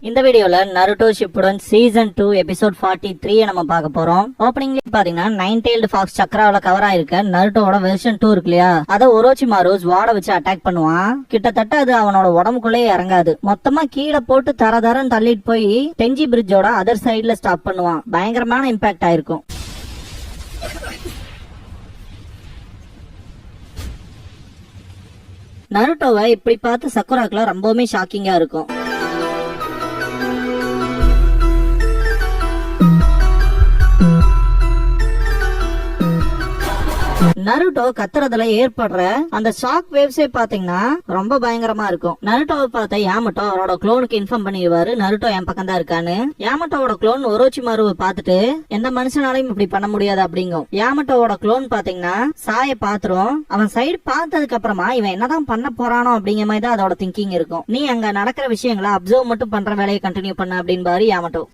இந்த வீடியோல Naruto Shippuden season 2 episode 43 நம்ம பார்க்க போறோம். ஓப்பனிங்ல பாத்தீங்கன்னா நைன் டெய்ல்டு ஃபாக்ஸ் சக்ராவில கவர் ஆயிருக்க நருட்டோட வெர்ஷன் 2 இருக்கு இல்லையா, அத ஒரோச்சிமாரு ஸ்வாட வச்சு அட்டாக் பண்ணுவான். கிட்டத்தட்ட அது அவனோட உடம்புக்குள்ளே இறங்காது, மொத்தமா கீழே போட்டு தரன்னு தள்ளிட்டு போய் டெஞ்சி பிரிட்ஜோட அதர் சைடுல ஸ்டாப் பண்ணுவான். பயங்கரமான இம்பாக்ட் ஆயிருக்கும். நருட்டோவை இப்படி பார்த்து சக்குராக்குல ரொம்பவுமே ஷாக்கிங்கா இருக்கும். நருட்டோ கத்துறதுல ஏற்படுற அந்த ஷாக் வேவ்ஸே பாத்தீங்கன்னா ரொம்ப பயங்கரமா இருக்கும். நருட்டோவை பார்த்த யாமட்டோ அவரோட குளோனுக்கு இன்ஃபார்ம் பண்ணிடுவாரு நருட்டோ என் பக்கம் தான் இருக்கான்னு. யாமட்டோவோட குளோன் ஒரோச்சிமாருவை பார்த்துட்டு எந்த மனுஷனாலையும் இப்படி பண்ண முடியாது அப்படிங்கும். யாமட்டோவோட குளோன் பாத்தீங்கன்னா சாய பாத்துரும். அவன் சைடு பார்த்ததுக்கு அப்புறமா இவன் என்னதான் பண்ண போறானோ அப்படிங்கிற மாதிரி தான் அதோட திங்கிங் இருக்கும். நீ அங்க நடக்கிற விஷயங்களை அப்சர்வ் மட்டும் பண்ற வேலையை கண்டினியூ பண்ண அப்படின்னு யாமட்டோ.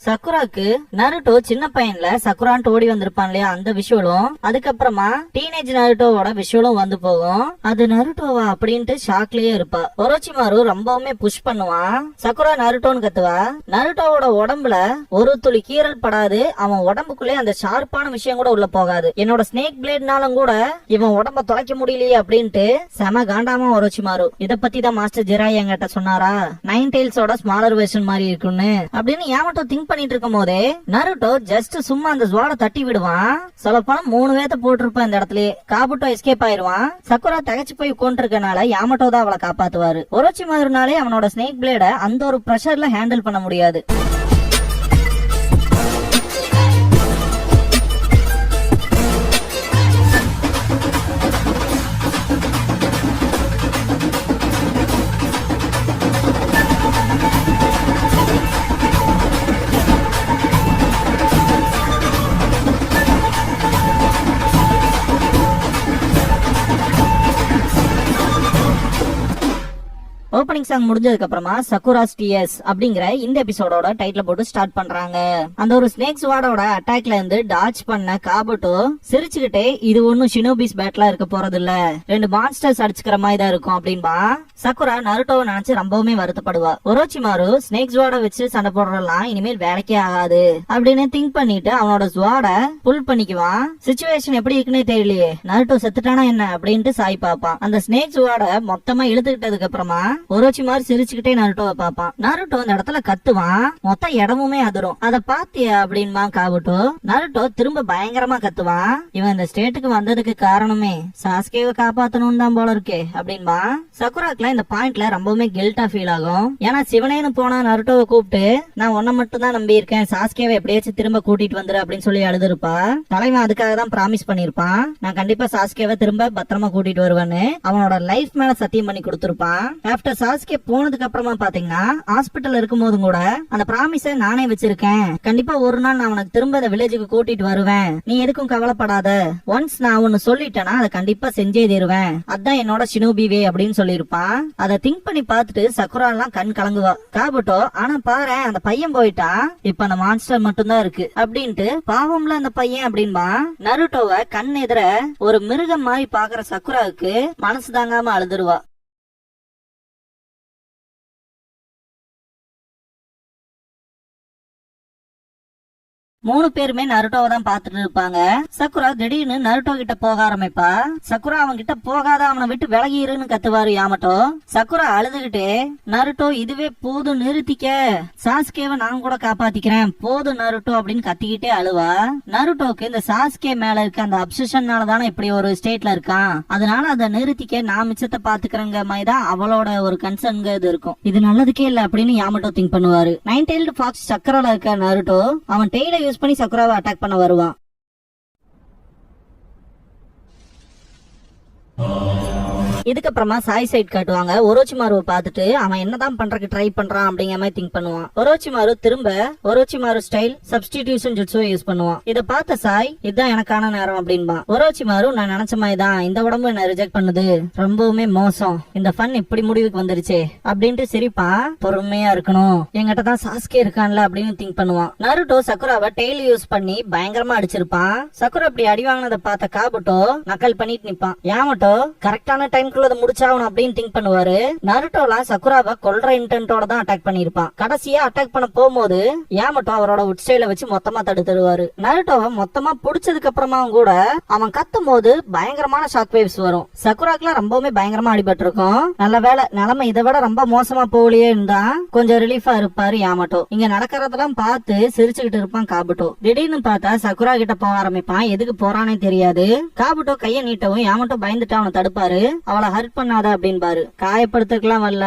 சக்குராக்கு நருட்டோ சின்ன பையன்ல சக்குரான்ட்டு ஓடி வந்திருப்பான் இல்லையா, அந்த விஷுவலும் அதுக்கப்புறமா டீனேஜ் நருட்டோவோட விஷுவலும் வந்து போகும். அது நருட்டோவா அப்படின்ட்டு ஷாக்லயே இருப்பா. ஒரோச்சிமாரு ரொம்பவுமே புஷ் பண்ணுவான். சக்குரா நருட்டோன்னு கத்துவா. நருட்டோவோட உடம்புல ஒரு துளி கீறல் படாது. அவன் உடம்புக்குள்ளே அந்த ஷார்ப்பான விஷயம் கூட உள்ள போகாது. என்னோட ஸ்னேக் பிளேட்னாலும் கூட இவன் உடம்ப தொலைக்க முடியலையே அப்படின்ட்டு செம காண்டாமா ஒரோச்சிமாரு. இத பத்தி தான் மாஸ்டர் ஜெராய் என்கிட்ட சொன்னாரா, நைன் டெய்ல்ஸோட ஸ்மாலர் வெர்ஷன் மாதிரி இருக்குன்னு அப்படின்னு யாமட்டோ திங்க் பண்ணிட்டு இருக்கும் போதே நருட்டோ ஜஸ்ட் சும்மா அந்த ஸ்வாட தட்டி விடுவான். சொல்லப்போனா 3 வேத்த போட்டிருப்பான் இந்த இடத்துல. காபுட்டோ எஸ்கேப் ஆயிருவான். சக்குரா தகச்சு போய் கொண்டிருக்கனால யாமட்டோ தான் அவளை காப்பாத்துவாரு. ஒரோச்சிமாருனாலே அவனோட ஸ்னேக் பிளேட அந்த ஒரு பிரஷர்ல ஹேண்டில் பண்ண முடியாது. ஓப்பனிங் சாங் முடிஞ்சதுக்கு அப்புறமா சக்குராஸ் டிஎஸ் அப்படிங்கிற இந்த எபிசோடோட டைட்டில் போட்டு ஸ்டார்ட் பண்றாங்க. அந்த ஒரு ஸ்னேக் ஸ்வாடோட அட்டாக்ல இருந்து டாச் பண்ண காபுட்டோ சிரிச்சுக்கிட்டே இது ஒன்னும் ஷினோபிஸ் பேட்லா இருக்க போறது இல்ல, 2 மான்ஸ்டர்ஸ் அடிச்சுக்கிற மாதிரி தான் இருக்கும் அப்படின்பா. சக்குரா நருட்டோவை நினைச்சு ரொம்பவுமே வருத்தப்படுவா. ஒரோச்சிமாரு ஸ்னேக் ஸ்வாட வச்சு சண்டை போடுறதெல்லாம் இனிமேல் வேலைக்கே ஆகாது அப்படின்னு திங்க் பண்ணிட்டு அவனோட ஸ்வாட புல் பண்ணிக்குவான். சிச்சுவேஷன் எப்படி இருக்குன்னே தெரியலையே, நருட்டோ செத்துட்டானா என்ன அப்படின்ட்டு சாய் பாப்பான். அந்த ஸ்னேக் ஸ்வாட மொத்தமா இழுத்துக்கிட்டதுக்கு அப்புறமா ஒரோச்சிமாரு சிரிச்சுக்கிட்டே நருட்டோவை பாப்பான். நருட்டோ அந்த இடத்துல கத்துவான். மொத்த இடமுமே அதிரும். அத பாத்தியா அப்படின்பா காபுட்டோ. நருட்டோ திரும்ப பயங்கரமா கத்துவான். இவன் இந்த ஸ்டேட்டுக்கு வந்ததுக்கு காரணமே சாஸ்கேவை காப்பாத்தணும் தான் போல இருக்கே அப்படின்பா. சக்குராக்குல இந்த பாயிண்ட்ல ரொம்பவுமே கில்ட்டா ஃபீல் ஆகும். ஏன்னா சிவனேன்னு போனா நருட்டோவை கூப்பிட்டு நான் உன்ன மட்டும் தான் நம்பி இருக்கேன், சாஸ்கேவை எப்படியாச்சும் திரும்ப கூட்டிட்டு வந்துரு அப்படின்னு சொல்லி அழுதுருப்பா. தலைவன் அதுக்காக தான் ப்ராமிஸ் பண்ணிருப்பான், நான் கண்டிப்பா சாஸ்கேவை திரும்ப பத்திரமா கூட்டிட்டு வருவேன்னு அவனோட லைஃப் மேல சத்தியம் பண்ணி கொடுத்திருப்பான். ஆஃப்டர் சாஸ்கே போனதுக்கு அப்புறமா பாத்தீங்கன்னா ஹாஸ்பிட்டல் இருக்கும் போதும் கூட அந்த ப்ராமிஸ நானே வச்சிருக்கேன், கண்டிப்பா ஒரு நாள் நான் உனக்கு திரும்ப இந்த வில்லேஜுக்கு கூட்டிட்டு வருவேன், நீ எதுக்கும் கவலைப்படாத, ஒன்ஸ் நான் ஒன்னு சொல்லிட்டேன்னா அதை கண்டிப்பா செஞ்சே தருவேன், அதான் என்னோட ஷினோபி வே அப்படின்னு சொல்லிருப்பான். அதை திங்க் பண்ணி பார்த்துட்டு சக்குரா எல்லாம் கண் கலங்குவா. காபுட்டோ ஆனா பாரு அந்த பையன் போயிட்டான், இப்ப அந்த மான்ஸ்டர் மட்டும்தான் இருக்கு அப்படின்ட்டு பாவம்ல அந்த பையன் அப்படின்பா. நருட்டோவை கண் எதிர ஒரு மிருகம் மாதிரி பாக்குற சக்குராவுக்கு மனசு தாங்காம அழுதுருவா. மூணு பேருமே நருட்டோவை தான் பாத்துட்டு இருப்பாங்க. சக்குரா திடீர்னு நருட்டோ கிட்ட போக ஆரம்பிப்பா. சக்குரா அவன் கிட்ட போகாத, அவனை விட்டு விலகிருன்னு கத்துவாரு யாமட்டோ. சக்குரா அழுதுகிட்டே நருட்டோ இதுவே போதும் நிறுத்திக்க, சாஸ்கேவை நான் கூட காப்பாத்திக்கிறேன் போதும் நருட்டோ அப்படின்னு கத்திக்கிட்டே அழுவா. நருட்டோக்கு இந்த சாஸ்கே மேல இருக்க அந்த அப்சஷன்னால தானே இப்படி ஒரு ஸ்டேட்ல இருக்கான், அதனால அதை நிறுத்திக்க நான் மிச்சத்தை பாத்துக்கிறேங்க மாதிரி தான் அவளோட ஒரு கன்சர்ன் இது இருக்கும். இது நல்லதுக்கே இல்ல அப்படின்னு யாமட்டோ திங்க் பண்ணுவாரு. நைன் டெய்ல்டு ஃபாக்ஸ் சக்கரால இருக்க நருட்டோ அவன் டெய்ல யூஸ் பண்ணி சக்குராவை அட்டாக் பண்ண வருவான். இதுக்கப்புறமா சாய் சைட் காட்டுவாங்க. ஒரோச்சிமாருவை பார்த்துட்டு அவன் என்னதான் பண்றதுக்கு ட்ரை பண்றான் அப்படிங்கிற மாதிரி திங்க் பண்ணுவான். ஒரோச்சிமாரு திரும்ப ஒரோச்சிமாரு ஸ்டைல் சப்ஸ்டிடியூஷன் ஜுட்ஸுவை யூஸ் பண்ணுவான். இத பார்த்த சாய் இதுதான் எனக்கான நேரம் அப்படின்பா. ஒரோச்சிமாரு நான் நினைச்ச மாதிரி தான், இந்த உடம்பு என்ன ரிஜெக்ட் பண்ணுது, ரொம்பவுமே மோசம், இந்த ஃபன் இப்படி முடிவுக்கு வந்துருச்சு அப்படின்ட்டு சிரிப்பான். பொறுமையா இருக்கணும், என்கிட்ட தான் சாஸ்கே இருக்கான்ல அப்படின்னு திங்க் பண்ணுவான். நருட்டோ சக்குராவை டெய்லி யூஸ் பண்ணி பயங்கரமா அடிச்சிருப்பான். சக்குரா அப்படி அடி வாங்கினதை பார்த்த காபுட்டோ நக்கல் பண்ணிட்டு நிப்பான். யாமட்டோ கரெக்டான டைம்குள்ள அதை முடிச்சாகணும் அப்படின்னு திங்க் பண்ணுவாரு. நருட்டோலாம் சக்குராவை கொல்ற இன்டென்ட்டோட தான் அட்டாக் பண்ணிருப்பான். கடைசியா அட்டாக் பண்ண போகும்போது யாமட்டோ அவரோட உட் ஸ்டைல வச்சு மொத்தமா தடுத்துருவாரு. நருட்டோவை மொத்தமா புடிச்சதுக்கு அப்புறமாவும் கூட அவன் கத்தும் போது பயங்கரமான ஷாக் வேவ்ஸ் வரும். சக்குராக்குலாம் ரொம்பவுமே பயங்கரமா அடிபட்டு இருக்கும். நல்ல வேலை நிலைமை இதை விட ரொம்ப மோசமா போகலையே இருந்தா கொஞ்சம் ரிலீஃபா இருப்பாரு யாமட்டோ. இங்க நடக்கிறதெல்லாம் பார்த்து சிரிச்சுக்கிட்டு இருப்பான் காபுட்டோ. திடீர்னு பார்த்தா சக்குரா கிட்ட போக ஆரம்பிப்பான். எதுக்கு போறானே தெரியாது. காபுட்டோ கைய நீட்டவும் யாமட்டோ பயந்துட்டு அவனை தடுப்பாரு. அவளை ஹர்ட் பண்ணாத அப்படின்பாரு. காயப்படுத்துக்கலாம் வரல,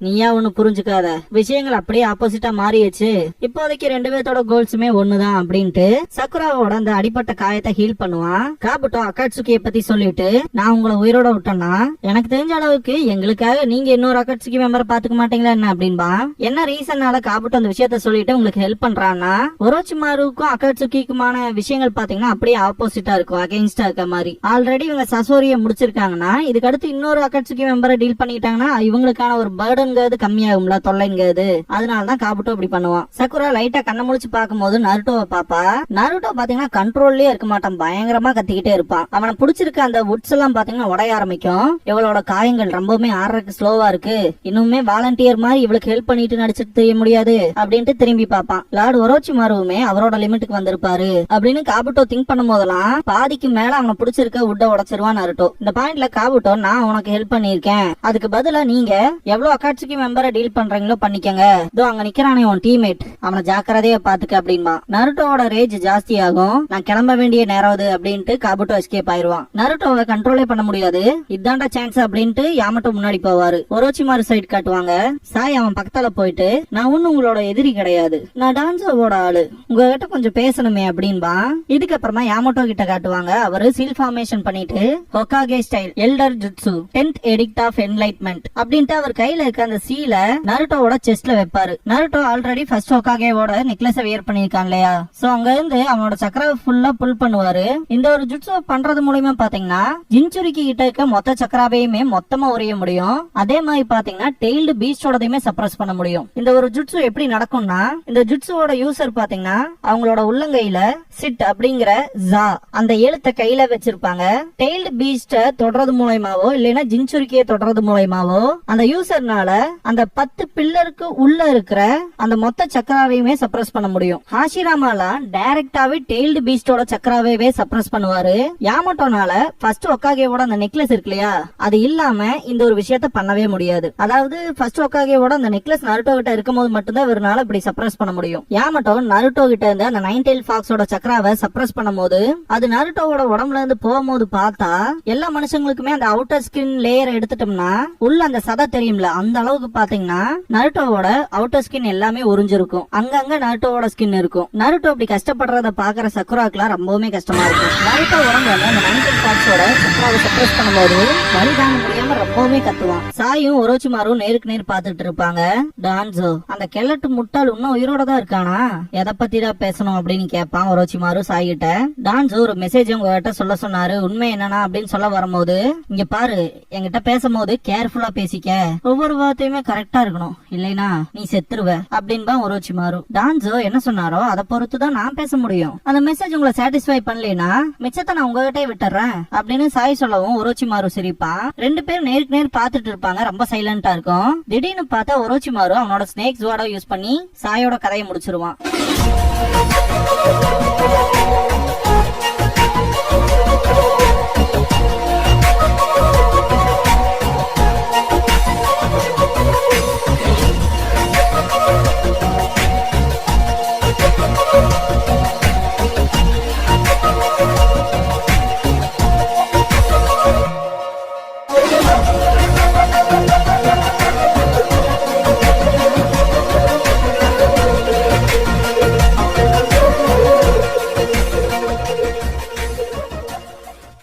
நீயா ஒண்ணு புரிஞ்சுக்காத, விஷயங்கள் அப்படியே ஆப்போசிட்டா மாறிடுச்சு, இப்போதைக்கு ரெண்டு பேர்த்தோட கோல்ஸுமே ஒண்ணுதான் அப்படின்ட்டு சக்குராவோட அந்த அடிப்பட்ட காயத்தை ஹீல் பண்ணுவான். காபுட்டோ அக்காட்சுகிய பத்தி சொல்லிட்டு, நான் உங்களை உயிரோட விட்டேன்னா எனக்கு தெரிஞ்ச அளவுக்கு எங்களுக்காக நீங்க இன்னொரு அக்காட்சுகி மெம்பரை பாத்துக்க மாட்டீங்களா என்ன அப்படின்பா. என்ன ரீசன்னால காபுட்டோ அந்த விஷயத்த சொல்லிட்டு உங்களுக்கு ஹெல்ப் பண்றான்னா, ஒரோச்சிமாருக்கும் அக்காட்சுகிக்குமான விஷயங்கள் பாத்தீங்கன்னா அப்படியே ஆப்போசிட்டா இருக்கும், அகைன்ஸ்டா இருக்க மாதிரி. ஆல்ரெடி இவங்க சசோரிய முடிச்சிருக்காங்கன்னா இதுக்கு அடுத்து இன்னொரு அக்காட்சுகி மெம்பரை டீல் பண்ணிட்டாங்கன்னா இவங்களுக்கான ஒரு பர்டன்ங்கிறது கம்மியாகும்ல, தொல்லைங்கிறது. அதனாலதான் காபுட்டோ இப்படி பண்ணுவான். சக்குரா லைட்டா கண்ண முடிச்சு பாக்கும்போது நருட்டோவை பாப்பா. நருட்டோ பாத்தீங்கன்னா கண்ட்ரோல்லயே இருக்க மாட்டான், பயங்கரமா கத்திக்கிட்டே இருப்பான். அவனை புடிச்சிருக்க அந்த வுட்ஸ் எல்லாம் பாத்தீங்கன்னா உடைய ஆரம்பிக்கும். இவளோட காயங்கள் ரொம்பவுமே ஆறதுக்கு ஸ்லோவா இருக்கு, இன்னுமே வாலண்டியர் மாதிரி இவளுக்கு ஹெல்ப் பண்ணிட்டு நடிச்சிட்டு தெரிய முடியாது அப்படின்ட்டு திரும்பி பாப்பான். லார்ட் ஒரோச்சிமாருவுமே அவரோட லிமிட்டுக்கு வந்திருப்பாரு அப்படின்னு காபுட்டோ திங்க் பண்ணும் போதெல்லாம் பாதிக்கு மேல அவனை புடிச்சிருக்க உட்ட உடைச்சிருவான் நருட்டோ. இந்த பாயிண்ட்ல காபுட்டோ, நான் உனக்கு ஹெல்ப் பண்ணிருக்கேன், அதுக்கு பதிலா நீங்க எவ்வளவு அக்காட்சுகி மெம்பரை டீல் பண்றீங்களோ பண்ணிக்கங்க, இதோ அங்க நிக்கிறானே உன் டீம்மேட், அவனை ஜாக்கிரதையா பாத்துக்க அப்படின்பா. நருட்டோட ரேஜ் ஜாஸ்தி ஆகும். நான் கிளம்ப வேண்டிய நேரம் அப்படின்ட்டு காபுட்டோ எஸ்கேப் ஆயிருவான். நருட்டோவை கண்ட்ரோலே பண்ண முடியாது. இதாண்டா சான்ஸ் அப்படின்ட்டு யாமட்டோ முன்னாடி போவாரு. ஒரோச்சிமாரு சைடு காட்டுவாங்க. சாய் அவன் பக்கத்துல போயிட்டு, நான் ஒண்ணு உங்களோட எதிரி கிடையாது, நான் டான்ஸோட ஆளு, உங்ககிட்ட கொஞ்சம் பேசணுமே அப்படின்பா. இதுக்கப்புறமா யாமட்டோ கிட்ட காட்டுவாங்க. அவரு சீல் ஃபார்மேஷன் பண்ணிட்டு Hokage style elder jutsu 10th edict of enlightenment அப்படின்ட்டு அவர் கையில இருக்க அந்த சீல நருட்டோவோட செஸ்ட்ல வைப்பாரு. நருட்டோ ஆல்ரெடி ஃபர்ஸ்ட் ஹோகாகேவோட நெக்லஸ வியர் பண்ணிருக்கான் இல்லையா, சோ அங்க இருந்து அவனோட சக்கராவை ஃபுல்லா புல் பண்ணுவாரு. இந்த ஒரு ஜுட்சு பண்றது மூலமா பாத்தீங்கன்னா ஜின்சுரிக்கு கிட்ட இருக்க மொத்த சக்கராவையுமே மொத்தமா உரிய முடியும். அதே மாதிரி பாத்தீங்கன்னா டெய்ல்டு பீஸ்டோடதையுமே சப்ரஸ் பண்ண முடியும். இந்த ஒரு ஜுட்சு எப்படி நடக்கும்னா, இந்த ஜுட்சுவோட யூசர் பாத்தீங்கன்னா அவங்களோட உள்ளங்கையில சிட் அப்படிங்கிற ஜா அந்த எழுத்தை கையில வச்சிருப்பாங்க. டெய்ல்டு பீஸ்ட தொடர்றது மூலமாவோ இல்லைன்னா ஜின்சுரிக்கிய தொடர்றது மூலமாவோ அந்த யூசர்னால அந்த 10 பில்லருக்கு உள்ள இருக்கிற அந்த மொத்த சக்கராவையுமே சப்ரஸ் பண்ண முடியும். ஹாஷிராமாலாம் டைரக்டாவே டெய்ல்டு பீஸ்டோட சக்கராவே சப்ரஸ் பண்ணுவாரு. யாமட்டோனால ஃபர்ஸ்ட் ஒக்காகேவோட அந்த நெக்லஸ் இருக்கு இல்லையா, அது இல்லாம இந்த ஒரு விஷயத்த பண்ணவே முடியாது. அதாவது ஃபர்ஸ்ட் ஒக்காகேவோட அந்த நெக்லஸ் நருட்டோ கிட்ட இருக்கும்போது மட்டும்தான் இவரால இப்படி சப்ரஸ் பண்ண முடியும். யாமட்டோ நருட்டோ கிட்ட இருந்து அந்த 9 tail ஃபாக்ஸோட சக்கராவை சப்ரஸ் பண்ணும்போது அது நருட்டோவோட உடம்புல இருந்து போகும்போது பார்த்தா எல்லா மனுஷங்களுக்குமே அந்த அவுட்டர் ஸ்கின் லேயர் எடுத்துட்டோம்னா உள்ள அந்த சதை தெரியும்ல, அந்த அளவுக்கு பாத்தீங்கன்னா நருட்டோவோட அவுட்டர் ஸ்கின் எல்லாமே உறிஞ்சிருக்கும். அங்கங்க நருட்டோவோட ஸ்கின் இருக்கும். நருட்டோ அப்படி கஷ்டப்படுறத பாக்குற சக்குராக்குலாம் ரொம்பவுமே கஷ்டமா இருக்கும். நருட்டோ உடம்புல அந்த 9 tail ஃபாக்ஸோட சக்கராவை சப்ரஸ் பண்ணும்போது வலி தாங்க முடியாம ரொம்பவுமே கத்துவான். சாயும் ஒரோச்சிமாரும் நேருக்கு நேர் பாத்துட்டு இருப்பாங்க. டான்சோ அந்த கெல்லட்டு முட்டாள் இன்னும் உயிரோட தான் இருக்கானா, எதை பத்தி தான் பேசணும் அப்படின்னு கேட்பான் ஒரோச்சிமாரு சாய் கிட்ட. டான்சோ ஒரு மெசேஜ் உங்ககிட்ட சொல்ல சொன்னாரு, உண்மை என்னன்னா அப்படின்னு சொல்ல வரும்போது, இங்க பாரு என்கிட்ட பேசும்போது கேர்ஃபுல்லா பேசிக்க, ஒவ்வொரு வார்த்தையுமே கரெக்டா இருக்கணும், இல்லைனா நீ செத்துருவ அப்படின்பா ஒரோச்சிமாரு. டான்சோ என்ன சொன்னாரோ அதை பொறுத்துதான் நான் பேச முடியும், அந்த மெசேஜ் உங்களை சாட்டிஸ்ஃபை பண்ணலனா மிச்சத்தை நான் உங்ககிட்டே விட்டுறேன் அப்படின்னு சாய் சொல்லவும் ஒரோச்சிமாரு சிரிப்பா. ரெண்டு பேரும் நேருக்கு நேர் பாத்துட்டு இருப்பாங்க. ரொம்ப சைலண்டா இருக்கும். திடீர்னு பார்த்தா ஒரோச்சிமாரு அவனோட ஸ்னேக் ஸ்வார்டை யூஸ் பண்ணி சாயோட கதையை முடிச்சிருவான்.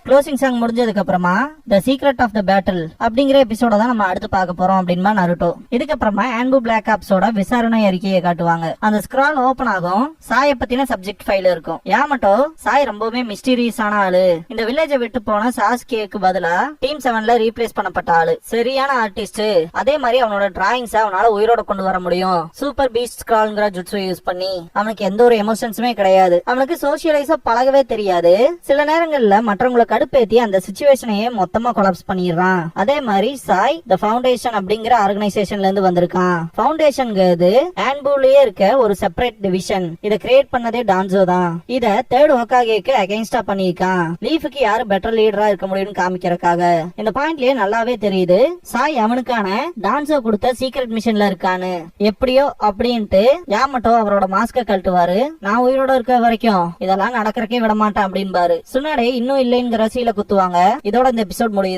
க்ளோசிங் சாங் முடிஞ்சதுக்கு அப்புறமா the secret of the battle அப்படிங்கிற எபிசோட தான் நம்ம அடுத்து பார்க்க போறோம் அப்படின்பா நருட்டோ. இதுக்கப்புறமா ஆன்பு பிளாக் ஆப்ஸோட விசாரணை அறிக்கையை காட்டுவாங்க. அந்த ஸ்க்ரால் ஓபன் ஆகும். சாய பத்தின சப்ஜெக்ட் ஃபைல் இருக்கும். யாமட்டோ சாய் ரொம்பவே மிஸ்டீரியஸான ஆளு. இந்த வில்லேஜை விட்டு போன சாஸ்கேக்கு பதிலா டீம் 7ல ரீப்ளேஸ் பண்ணப்பட்ட ஆளு. சரியான ஆர்டிஸ்ட். அதே மாதிரி அவனோட டிராயிங்ஸ் அவனால உயிரோட கொண்டு வர முடியும். சூப்பர் பீஸ்ட் ஸ்க்ரால்ங்கிற ஜுட்ஸு யூஸ் பண்ணி. அவனுக்கு எந்த ஒரு எமோஷன்ஸுமே கிடையாது. அவனுக்கு சோசியலைஸா பழகவே தெரியாது. சில நேரங்கள்ல மற்றவங்களை கடுப்பேத்தி அந்த சிச்சுவேஷனையே மொத்தமா கொலாப்ஸ் பண்ணிடுறான். அதே மாதிரி சாய் த ஃபவுண்டேஷன் அப்படிங்கிற ஆர்கனைசேஷன்ல இருந்து வந்திருக்கான். ஃபவுண்டேஷன்ங்கிறது ஆன்புலயே இருக்க ஒரு செப்பரேட் டிவிஷன். இத கிரியேட் பண்ணதே டான்சோ தான். இத தேர்ட் ஹோகாகேக்கு அகைன்ஸ்டா பண்ணிருக்கான். லீஃபுக்கு யாரு பெட்டர் லீடரா இருக்க முடியும்னு காமிக்கிறதுக்காக. இந்த பாயிண்ட்லயே நல்லாவே தெரியுது சாய் அவனுக்கான டான்சோ கொடுத்த சீக்ரெட் மிஷன்ல இருக்கான்னு. எப்படியோ அப்படின்ட்டு யாமட்டோ அவரோட மாஸ்க கழட்டுவாரு. நான் உயிரோட இருக்க வரைக்கும் இதெல்லாம் நடக்கிறக்கே விட மாட்டேன் அப்படின்பாரு. சுனாடே இன்னும் இல்லைங்கிற சீல குத்துவாங்க. இதோட இந்த எபிசோட் முடியுது.